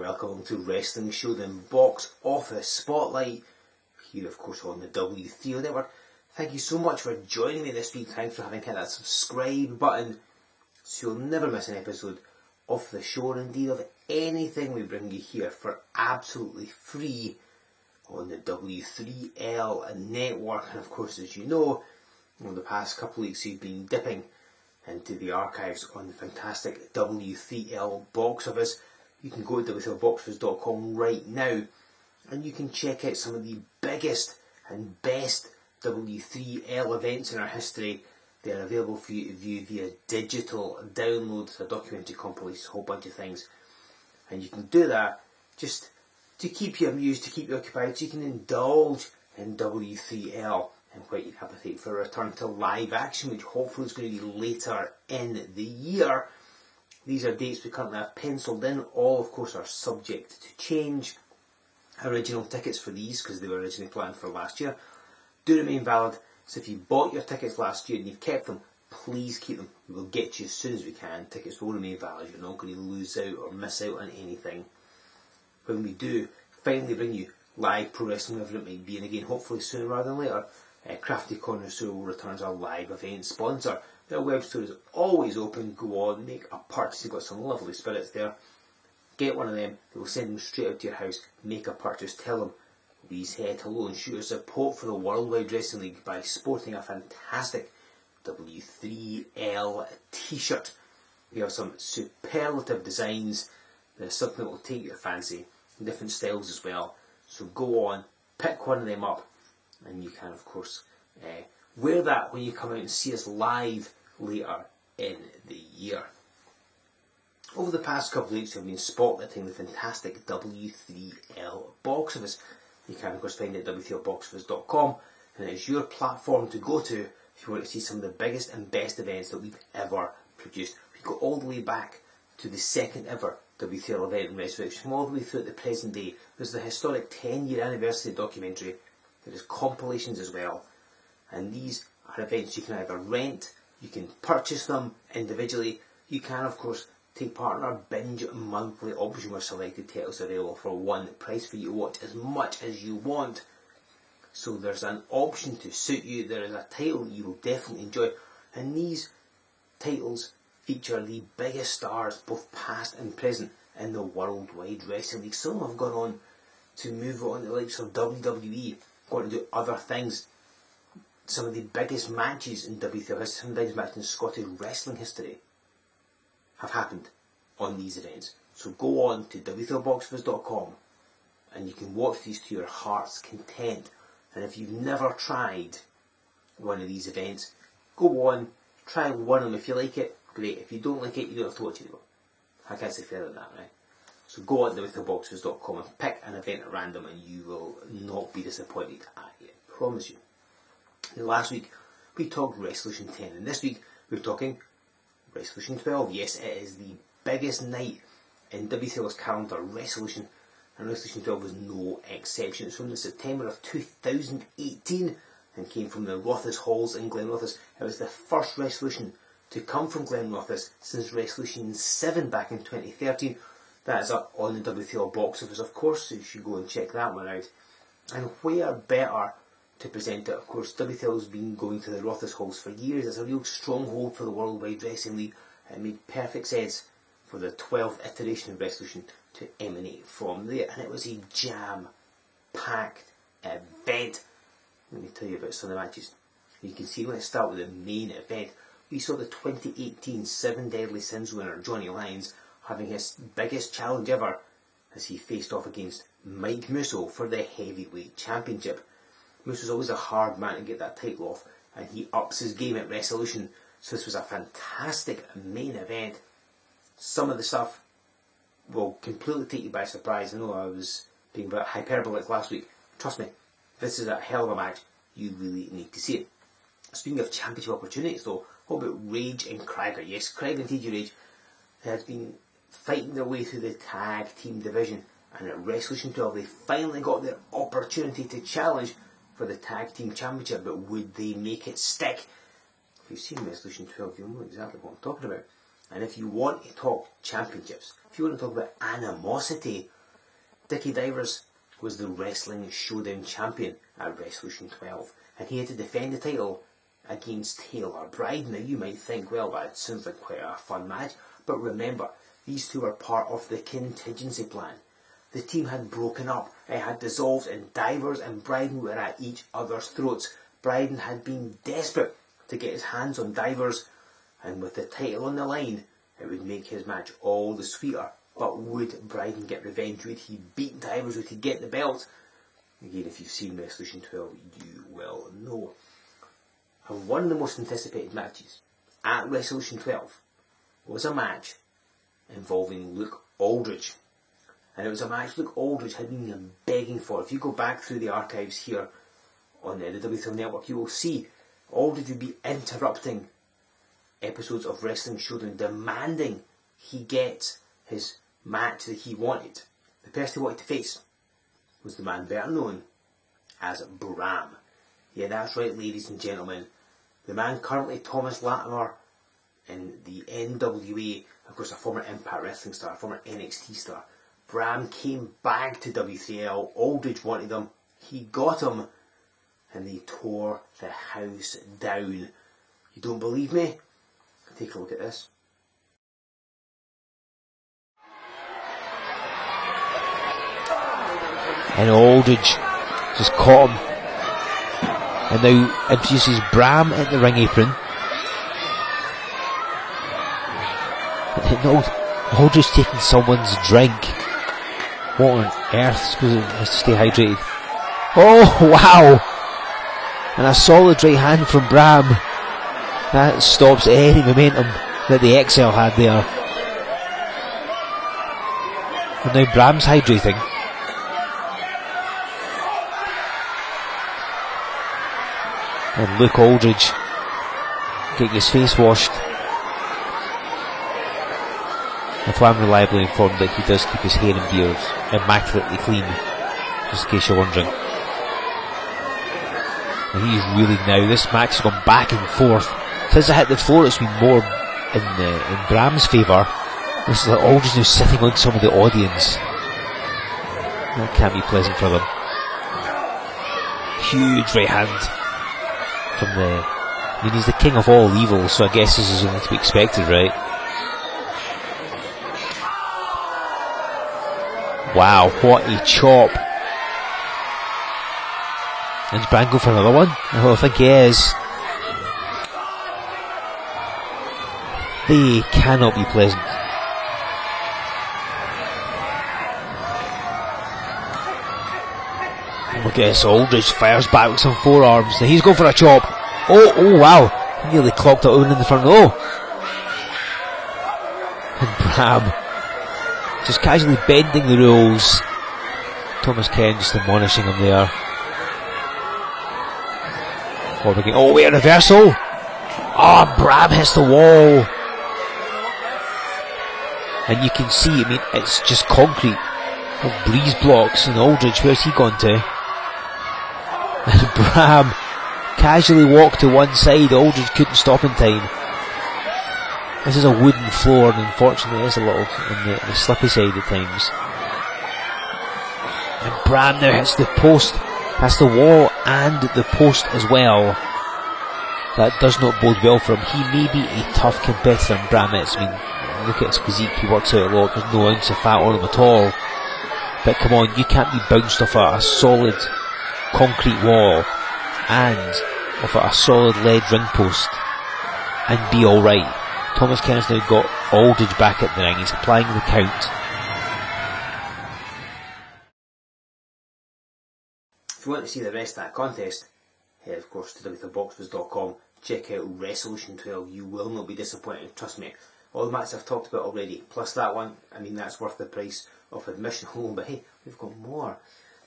welcome to Wrestling Showdown Box Office Spotlight, here of course on the W3L Network. Thank you so much for joining me this week. Thanks for having hit that subscribe button so you'll never miss an episode of the show, or indeed of anything we bring you here for absolutely free on the W3L Network. And of course, as you know, over the past couple of weeks we've been dipping into the archives on the fantastic W3L Box Office. You can go to W3LBoxOffice.com right now and you can check out some of the biggest and best W3L events in our history. They are available for you to view via digital download, a documentary compilation, a whole bunch of things. And you can do that just to keep you amused, to keep you occupied, so you can indulge in W3L and whet your appetite for a return to live action, which hopefully is going to be later in the year. These are dates we currently have penciled in. All, of course, are subject to change. Original tickets for these, because they were originally planned for last year, do remain valid. So if you bought your tickets last year and you've kept them, please keep them. We will get you as soon as we can. Tickets will remain valid. You're not going to lose out or miss out on anything. When we do finally bring you live pro wrestling, whatever it might be, and again, hopefully sooner rather than later, Crafty Connoisseur will return as our live event sponsor. Their web store is always open. Go on, make a purchase. They've got some lovely spirits there. Get one of them. They will send them straight out to your house. Make a purchase. Tell them we said hello and show your support for the Worldwide Wrestling League by sporting a fantastic W3L t-shirt. We have some superlative designs. There's something that will take your fancy. Different styles as well. So go on, pick one of them up, and you can of course wear that when you come out and see us live later in the year. Over the past couple of weeks we've been spotlighting the fantastic W3L Box Office. You can of course find it at W3LBoxOffice.com, and it's your platform to go to if you want to see some of the biggest and best events that we've ever produced. We go all the way back to the second ever W3L event in Wrestlution, all the way through at the present day. There's the historic 10-year anniversary documentary. There is compilations as well. And these are events you can either rent, you can purchase them individually, you can of course take part in our binge monthly option where selected titles are available for one price for you to watch as much as you want. So there's an option to suit you. There is a title you will definitely enjoy, and these titles feature the biggest stars, both past and present, in the Worldwide Wrestling League. Some have gone on to move on to the likes of WWE, gone to do other things. Some of the biggest matches in WTL history, some of the biggest matches in Scottish wrestling history have happened on these events. So go on to W3LBoxOffice.com and you can watch these to your heart's content. And if you've never tried one of these events, go on, try one of them. If you like it, great. If you don't like it, you don't have to watch it anymore. I can't say fairer than that, right? So go on to W3LBoxOffice.com and pick an event at random and you will not be disappointed, I promise you. Now, last week we talked Wrestlution X, and this week we're talking Wrestlution XII. Yes, it is the biggest night in W3L's calendar, Wrestlution, and Wrestlution XII was no exception. It's from September of 2018 and came from the Rothes Halls in Glenrothes. It was the first Wrestlution to come from Glenrothes since Wrestlution XII back in 2013. That is up on the W3L Box Office, of course, so you should go and check that one out. And where better to present it, of course, W3L has been going to the Rothes Halls for years. It's a real stronghold for the Worldwide Wrestling League. It made perfect sense for the 12th iteration of Wrestlution to emanate from there, and it was a jam-packed event. Let me tell you about some of the matches. You can see, let's start with the main event. We saw the 2018 Seven Deadly Sins winner, Johnny Lyons, having his biggest challenge ever as he faced off against Mike Musso for the Heavyweight Championship. Musso's always a hard man to get that title off, and he ups his game at Wrestlution, so this was a fantastic main event. Some of the stuff will completely take you by surprise. I know I was being a bit hyperbolic last week. Trust me, this is a hell of a match. You really need to see it. Speaking of championship opportunities though, what about Rage and Krieger? Yes, Krieger and TJ Rage has been fighting their way through the tag team division, and at Wrestlution 12 they finally got their opportunity to challenge for the tag team championship, but would they make it stick? If you've seen Wrestlution 12, you'll know exactly what I'm talking about. And if you want to talk championships, if you want to talk about animosity, Dickie Divers was the Wrestling Showdown champion at Wrestlution XII, and he had to defend the title against Taylor Bride. Now you might think, well, that sounds like quite a fun match, but remember, these two were part of the contingency plan. The team had broken up, it had dissolved, and Divers and Bryden were at each other's throats. Bryden had been desperate to get his hands on Divers, and with the title on the line, it would make his match all the sweeter. But would Bryden get revenge? Would he beat Divers? Would he get the belt? Again, if you've seen Wrestlution XII, you will know. And one of the most anticipated matches at Wrestlution XII was a match involving Luke Aldridge. And it was a match Luke Aldridge had been begging for. If you go back through the archives here on the W3L network, you will see Aldridge would be interrupting episodes of Wrestling Showdown, demanding he get his match that he wanted. The person he wanted to face was the man better known as Bram. Yeah, that's right, ladies and gentlemen. The man currently Thomas Latimer in the NWA, of course a former Impact Wrestling star, a former NXT star. Bram came back to W3L, Aldridge wanted him, he got him, and they tore the house down. You don't believe me? Take a look at this. And Aldridge just caught him, and now introduces Bram at the ring apron. No, Aldridge taking someone's drink. What on earth? Because it has to stay hydrated. Oh wow! And a solid right hand from Bram. That stops any momentum that the XL had there. And now Bram's hydrating. And Luke Aldridge getting his face washed. If I'm reliably informed that he does keep his hair and beard immaculately clean, just in case you're wondering. And he's really now, this match has gone back and forth. Since I hit the floor, it's been more in Bram's favour. This is like Aldridge now sitting on some of the audience. That can't be pleasant for them. Huge right hand from I mean, he's the king of all evil, so I guess this is only to be expected, right? Wow, what a chop. And Bram go for another one? Oh, I think he is. They cannot be pleasant. Look at this, Aldridge fires back with some forearms. Now he's going for a chop. Oh wow. He nearly clocked it open in the front row. And Bram just casually bending the rules. Thomas Ken just admonishing him there. Oh wait, a reversal. Oh, Bram hits the wall. And you can see, I mean, it's just concrete of breeze blocks. And Aldridge, where's he gone to? And Bram casually walked to one side. Aldridge couldn't stop in time. This is a wooden floor, and unfortunately it is a little on the slippy side at times. And Bram now hits the post. That's the wall and the post as well. That does not bode well for him. He may be a tough competitor, and Bram is. I mean, look at his physique, he works out a lot, there's no ounce of fat on him at all. But come on, you can't be bounced off a solid concrete wall and off a solid lead ring post and be alright. Thomas Kennedy's now got Aldridge back at the ring, he's applying the count. If you want to see the rest of that contest, head of course to W3LBoxOffice.com, check out Wrestlution XII, you will not be disappointed, trust me. All the matches I've talked about already, plus that one, I mean that's worth the price of admission alone, but hey, we've got more.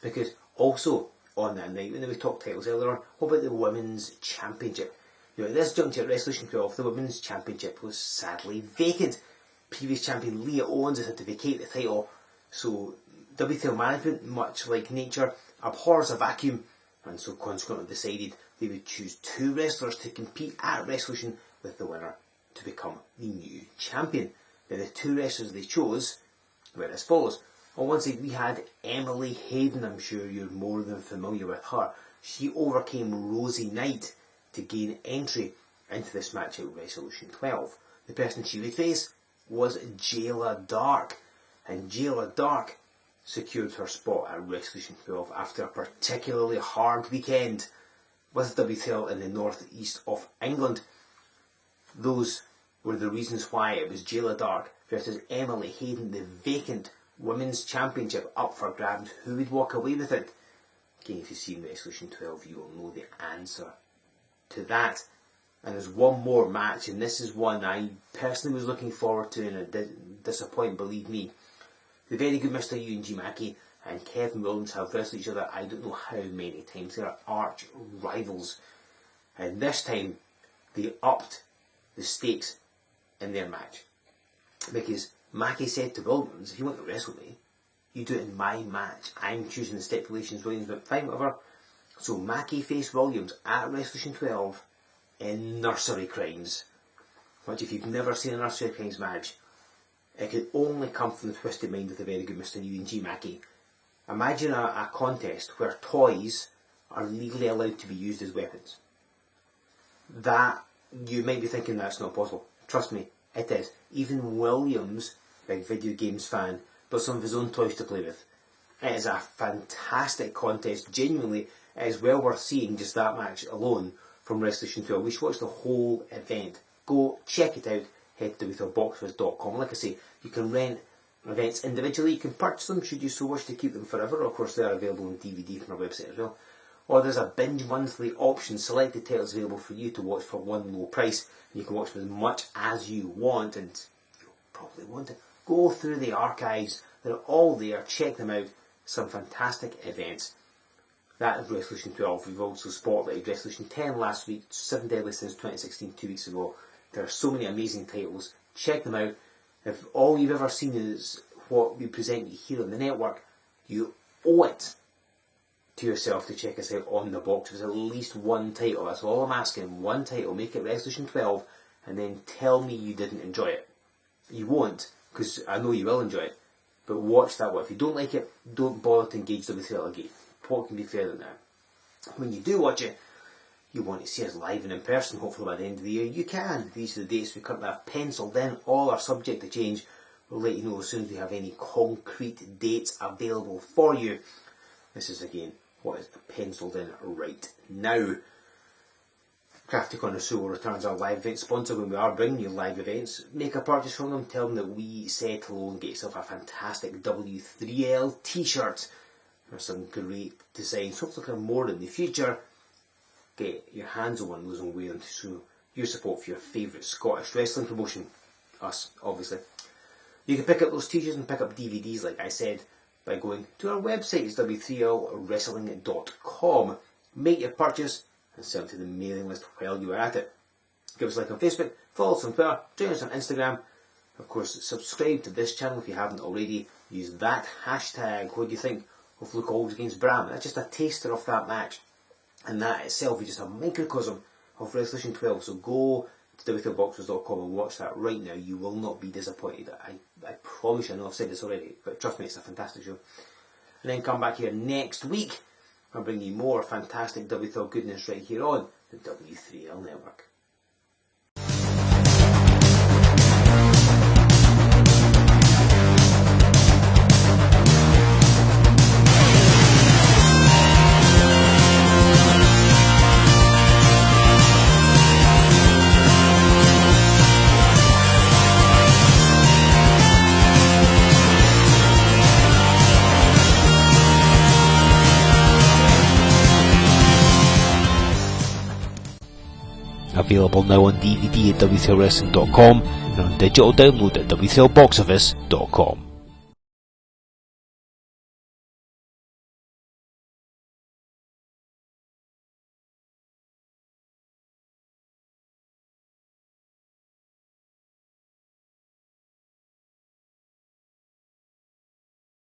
Because also on that night, when we talked titles earlier on, what about the Women's Championship? You know, at this juncture at Wrestlution XII, the Women's Championship was sadly vacant. Previous champion Leah Owens had to vacate the title, so W3L management, much like nature, abhors a vacuum, and so consequently decided they would choose two wrestlers to compete at Wrestlution, with the winner to become the new champion. Now, the two wrestlers they chose were as follows. On one side we had Emily Hayden. I'm sure you're more than familiar with her. She overcame Rosie Knight to gain entry into this match at Wrestlution 12. The person she would face was Jayla Dark, and Jayla Dark secured her spot at Wrestlution 12 after a particularly hard weekend with W3L in the northeast of England. Those were the reasons why it was Jayla Dark versus Emily Hayden, the vacant Women's Championship up for grabs. Who would walk away with it? Again, if you've seen Wrestlution 12, you will know the answer to that. And there's one more match, and this is one I personally was looking forward to, and it did disappoint, believe me. The very good Mr. Eugene Mackey and Kevin Williams have wrestled each other I don't know how many times. They are arch rivals. And this time, they upped the stakes in their match. Because Mackey said to Williams, if you want to wrestle me, you do it in my match. I'm choosing the stipulations. Williams went, fine, whatever. So Mackey faced Williams at Wrestlution 12 in Nursery Crimes. Which, if you've never seen a Nursery Crimes match, it could only come from the twisted mind of the very good Mr. Ewan G. Mackey. Imagine a contest where toys are legally allowed to be used as weapons. That, you might be thinking that's not possible. Trust me, it is. Even Williams, big video games fan, got some of his own toys to play with. It is a fantastic contest. Genuinely, it is well worth seeing just that match alone from Wrestlution 12. We should watch the whole event. Go check it out. Head to W3LBoxOffice.com. Like I say, you can rent events individually. You can purchase them should you so wish to keep them forever. Of course, they are available on DVD from our website as well. Or there's a binge monthly option. Selected titles available for you to watch for one low price. You can watch them as much as you want, and you'll probably want it. Go through the archives. They're all there. Check them out. Some fantastic events. That is Wrestlution 12. We've also spotlighted Wrestlution 10 last week. 7 Deadly Sins 2016, 2 weeks ago. There are so many amazing titles. Check them out. If all you've ever seen is what we present you here on the network, you owe it to yourself to check us out on the box. If there's at least one title, that's all I'm asking. One title, make it Wrestlution 12, and then tell me you didn't enjoy it. You won't, because I know you will enjoy it. But watch that one. If you don't like it, don't bother to engage W3L again. What can be fairer than that? When you do watch it, you want to see us live and in person, hopefully by the end of the year. You can. These are the dates we currently have penciled in. All are subject to change. We'll let you know as soon as we have any concrete dates available for you. This is again what is penciled in right now. Crafty Corner Show returns our live event sponsor when we are bringing you live events. Make a purchase from them, tell them that we said hello, and get yourself a fantastic W3L t-shirt. There's some great designs, hopefully kind of more in the future. Get your hands on one of those and wear them to show your support for your favourite Scottish wrestling promotion. Us, obviously. You can pick up those t-shirts and pick up DVDs, like I said, by going to our website. It's W3LWrestling.com. Make your purchase and send it to the mailing list while you are at it. Give us a like on Facebook, follow us on Twitter, join us on Instagram. Of course, subscribe to this channel if you haven't already. Use that hashtag. What do you think of Luke Aldridge against Bram? That's just a taster of that match. And that itself is just a microcosm of Wrestlution 12. So go to W3LBoxers.com and watch that right now. You will not be disappointed. I promise you. I know I've said this already, but trust me, it's a fantastic show. And then come back here next week. I'll bring you more fantastic W3L goodness right here on the W3L Network. Available now on DVD at W3LWrestling.com and on digital download at W3LBoxOffice.com.